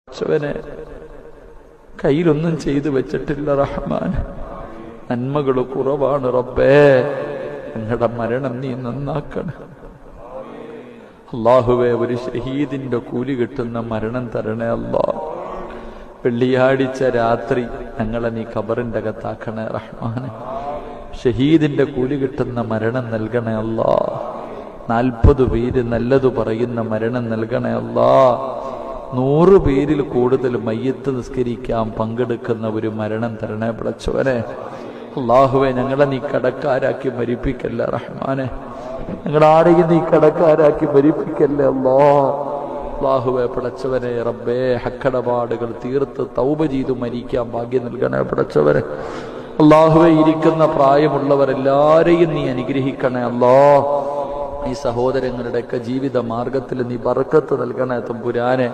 പടച്ചവനെ കയ്യിലൊന്നും ചെയ്തു വെച്ചിട്ടില്ല റഹ്മാൻ. നന്മകൾ കുറവാണ് റബ്ബേ. ഞങ്ങളുടെ മരണം നീ നന്നാക്കണം അല്ലാഹുവേ. ഒരു ഷഹീദിന്റെ കൂലി കിട്ടുന്ന മരണം തരണേ അല്ലാ. വെള്ളിയാഴ്ച രാത്രി ഞങ്ങളെ നീ ഖബറിന്റെ അകത്താക്കണേ റഹ്മാനെ. ഷഹീദിന്റെ കൂലി കിട്ടുന്ന മരണം നൽകണേ അല്ലാ. 40 പേര് നല്ലതു പറയുന്ന മരണം നൽകണേ അല്ലാ. 100 പേരിൽ കൂടുതൽ മയ്യത്ത് നിസ്കരിക്കാൻ പങ്കെടുക്കുന്ന ഒരു മരണം തരണേ പടച്ചവനെ. അല്ലാഹുവേ, ഞങ്ങളെ നീ കടക്കാരാക്കി മരിപ്പിക്കല്ല റഹ്മാനെ. ഞങ്ങളാരെയും നീ കടക്കാരാക്കി മരിപ്പിക്കല്ലേ അല്ലാ. അല്ലാഹുവേ പടച്ചവനെ റബ്ബേ, ഹക്കടപാടുകൾ തീർത്ത് തൗബ ചെയ്തു മരിക്കാൻ ഭാഗ്യം നൽകണേ പടച്ചവനെ. അല്ലാഹുവേ, ഇരിക്കുന്ന പ്രായമുള്ളവരെല്ലാരെയും നീ അനുഗ്രഹിക്കണേ അല്ലാ. ഈ സഹോദരങ്ങളുടെയൊക്കെ ജീവിത മാർഗത്തിൽ നീ ബർക്കത്ത് നൽകണേ തമ്പുരാനെ.